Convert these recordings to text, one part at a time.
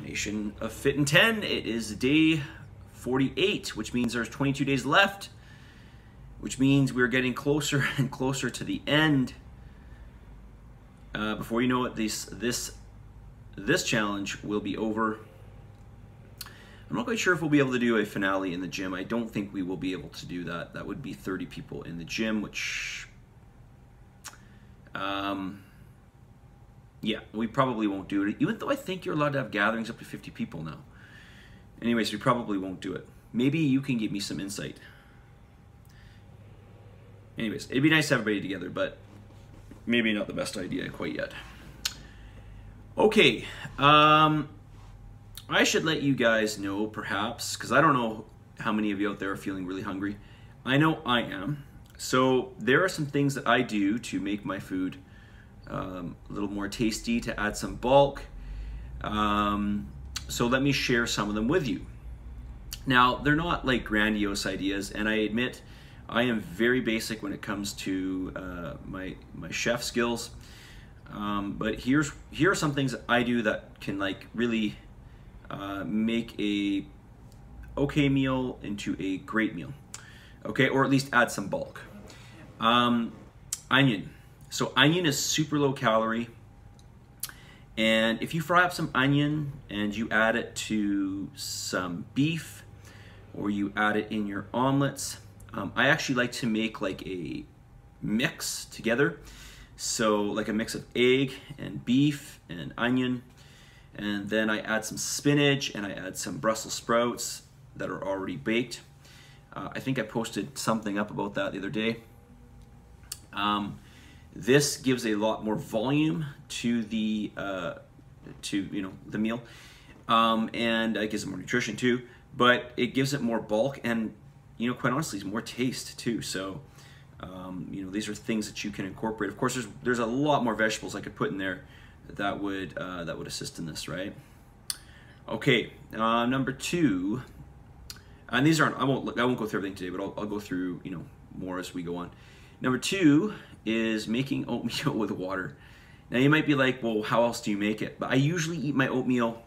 Nation of Fit in 10, it is day 48, which means there's 22 days left, which means we're getting closer and closer to the end. Before you know it, this challenge will be over. I'm not quite sure if we'll be able to do a finale in the gym. I don't think we will be able to do that. That would be 30 people in the gym, which yeah, we probably won't do it, even though I think you're allowed to have gatherings up to 50 people now. Anyways, we probably won't do it. Maybe you can give me some insight. Anyways, it'd be nice to have everybody together, but maybe not the best idea quite yet. Okay, I should let you guys know, perhaps, because I don't know how many of you out there are feeling really hungry. I know I am. So there are some things that I do to make my food a little more tasty, to add some bulk. So let me share some of them with you. Now, they're not like grandiose ideas, and I admit I am very basic when it comes to my chef skills. But here are some things that I do that can like really make a okay meal into a great meal. Okay, or at least add some bulk. Onion. So onion is super low calorie, and if you fry up some onion and you add it to some beef, or you add it in your omelets, I actually like to make like a mix together. So like a mix of egg and beef and onion, and then I add some spinach and I add some Brussels sprouts that are already baked. I think I posted something up about that the other day. This gives a lot more volume to the the meal, and it gives it more nutrition too. But it gives it more bulk, and quite honestly, it's more taste too. So these are things that you can incorporate. Of course, there's a lot more vegetables I could put in there that would assist in this, right? Okay, number two. And these aren't, I won't go through everything today, but I'll go through, more as we go on. Number two is making oatmeal with water. Now you might be like, well, how else do you make it? But I usually eat my oatmeal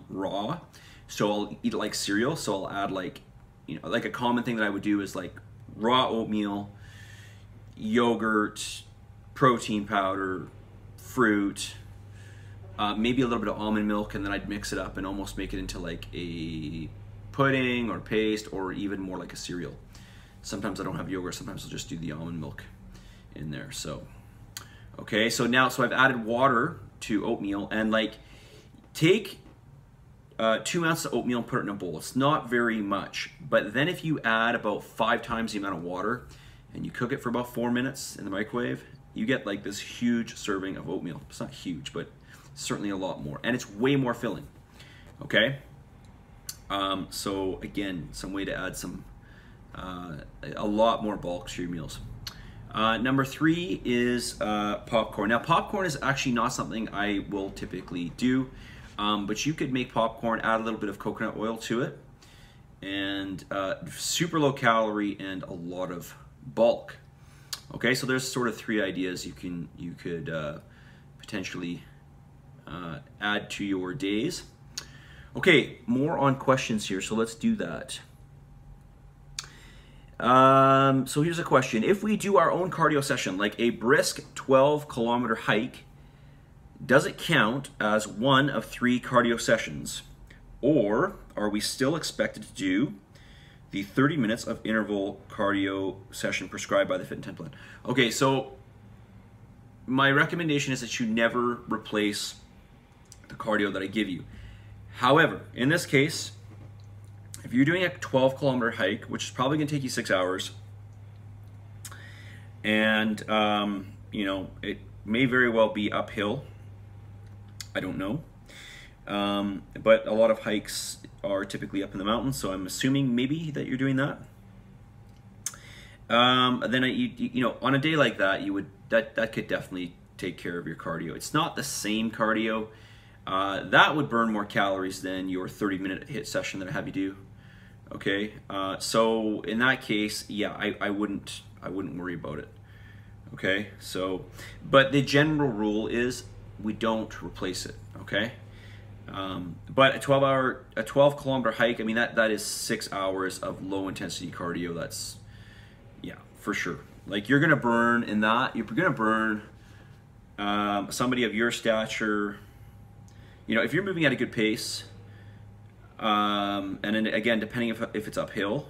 raw. So I'll eat it like cereal. So I'll add like a common thing that I would do is like raw oatmeal, yogurt, protein powder, fruit, maybe a little bit of almond milk, and then I'd mix it up and almost make it into like a pudding or paste, or even more like a cereal. Sometimes I don't have yogurt, sometimes I'll just do the almond milk in there. So okay, so I've added water to oatmeal, and like take 2 ounces of oatmeal and put it in a bowl. It's not very much, but then if you add about 5 times the amount of water and you cook it for about 4 minutes in the microwave, you get like this huge serving of oatmeal. It's not huge, but certainly a lot more, and it's way more filling. Okay. So again, some way to add some a lot more bulk to your meals. Number three is popcorn. Now, popcorn is actually not something I will typically do, but you could make popcorn, add a little bit of coconut oil to it, and super low calorie and a lot of bulk. Okay, so there's sort of 3 ideas you could potentially add to your days. Okay, more on questions here, so let's do that. So here's a question. If we do our own cardio session, like a brisk 12-kilometer hike, does it count as one of 3 cardio sessions? Or are we still expected to do the 30 minutes of interval cardio session prescribed by the Fit in 10 plan? Okay, so my recommendation is that you never replace the cardio that I give you. However, in this case, if you're doing a 12-kilometer hike, which is probably going to take you 6 hours, and it may very well be uphill, I don't know, but a lot of hikes are typically up in the mountains, so I'm assuming maybe that you're doing that. Then on a day like that, that could definitely take care of your cardio. It's not the same cardio. That would burn more calories than your 30-minute HIIT session that I have you do. Okay, so in that case, yeah, I wouldn't worry about it. Okay, so, but the general rule is we don't replace it. Okay, But a 12 kilometer hike, I mean, that is 6 hours of low intensity cardio. That's, yeah, for sure. Like, you're gonna burn in that, you're gonna burn somebody of your stature, you know, if you're moving at a good pace, and then again, depending if it's uphill,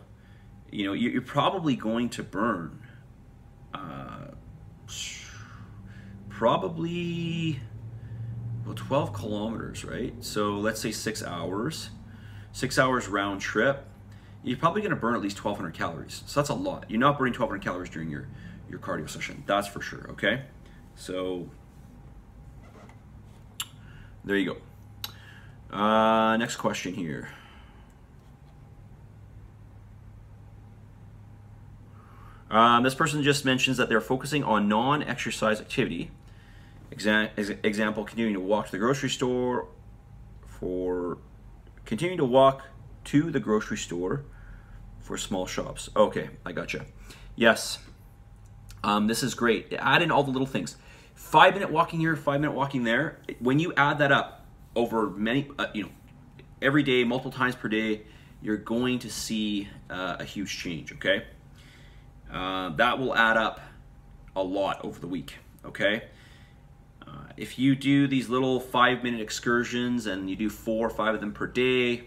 you know, you're probably going to burn probably, well, 12 kilometers, right? So let's say 6 hours, 6 hours round trip. You're probably going to burn at least 1,200 calories. So that's a lot. You're not burning 1,200 calories during your cardio session. That's for sure, okay? So there you go. Next question here. This person just mentions that they're focusing on non-exercise activity. Example, continuing to walk to the grocery store for small shops. Okay, I gotcha. Yes, this is great. Add in all the little things. 5-minute walking here, 5-minute walking there. When you add that up over many, you know, every day, multiple times per day, you're going to see a huge change, okay? That will add up a lot over the week, okay? If you do these little 5-minute excursions and you do 4 or 5 of them per day,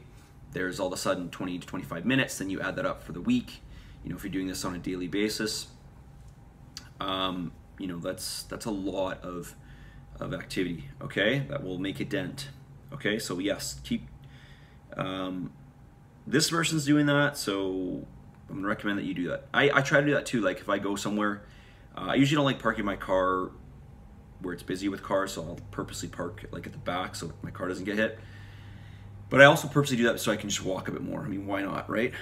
there's all of a sudden 20 to 25 minutes, then you add that up for the week. You know, if you're doing this on a daily basis, you know, that's a lot of activity, okay? That will make a dent, okay? So yes, keep, this person's doing that, so I'm gonna recommend that you do that. I try to do that too. Like, if I go somewhere, I usually don't like parking my car where it's busy with cars, so I'll purposely park like at the back so my car doesn't get hit. But I also purposely do that so I can just walk a bit more. I mean, why not, right?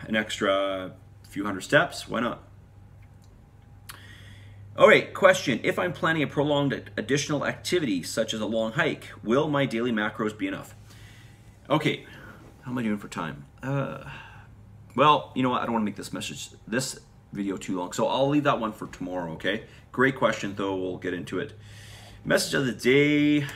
An extra few hundred steps, why not? All right, question. If I'm planning a prolonged additional activity, such as a long hike, will my daily macros be enough? Okay, how am I doing for time? Well, you know what? I don't want to make this video too long, so I'll leave that one for tomorrow, okay? Great question, though. We'll get into it. Message of the day.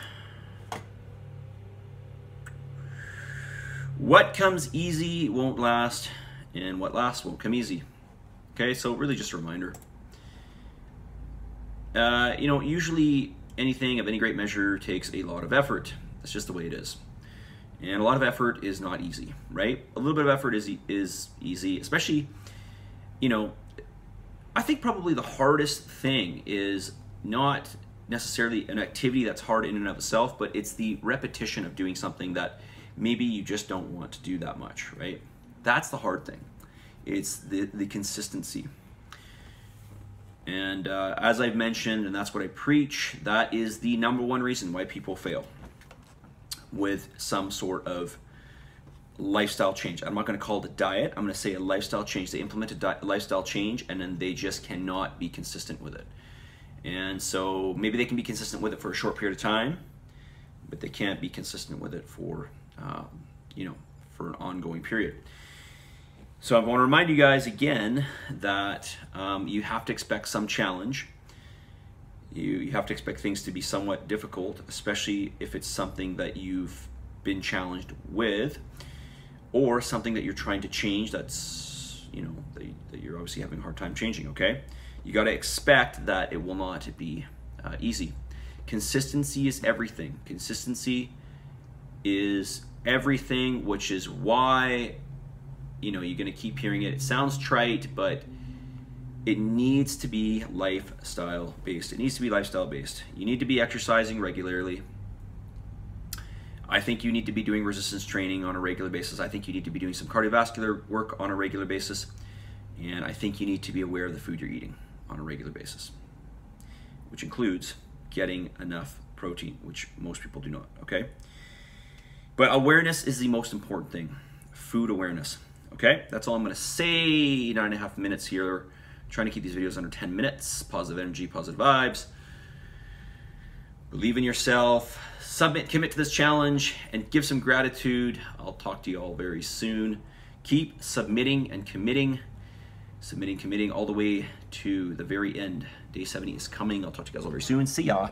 What comes easy won't last, and what lasts won't come easy. Okay, so really just a reminder. You know, usually anything of any great measure takes a lot of effort. That's just the way it is. And a lot of effort is not easy, right? A little bit of effort is easy, especially, you know, I think probably the hardest thing is not necessarily an activity that's hard in and of itself, but it's the repetition of doing something that maybe you just don't want to do that much, right? That's the hard thing. It's the consistency. And as I've mentioned, and that's what I preach, that is the #1 reason why people fail with some sort of lifestyle change. I'm not going to call it a diet. I'm going to say a lifestyle change. They implement a lifestyle change and then they just cannot be consistent with it. And so maybe they can be consistent with it for a short period of time, but they can't be consistent with it for, you know, for an ongoing period. So I want to remind you guys again that you have to expect some challenge. You have to expect things to be somewhat difficult, especially if it's something that you've been challenged with, or something that you're trying to change that's, you know, that you're obviously having a hard time changing, okay? You got to expect that it will not be easy. Consistency is everything. Consistency is everything, which is why, you know, you're going to keep hearing it. It sounds trite, but it needs to be lifestyle based. It needs to be lifestyle based. You need to be exercising regularly. I think you need to be doing resistance training on a regular basis. I think you need to be doing some cardiovascular work on a regular basis. And I think you need to be aware of the food you're eating on a regular basis, which includes getting enough protein, which most people do not, okay? But awareness is the most important thing. Food awareness, okay? That's all I'm gonna say. 9.5 minutes here. Trying to keep these videos under 10 minutes. Positive energy, positive vibes. Believe in yourself. Commit to this challenge, and give some gratitude. I'll talk to you all very soon. Keep submitting and committing. Committing all the way to the very end. Day 70 is coming. I'll talk to you guys all very soon. See ya.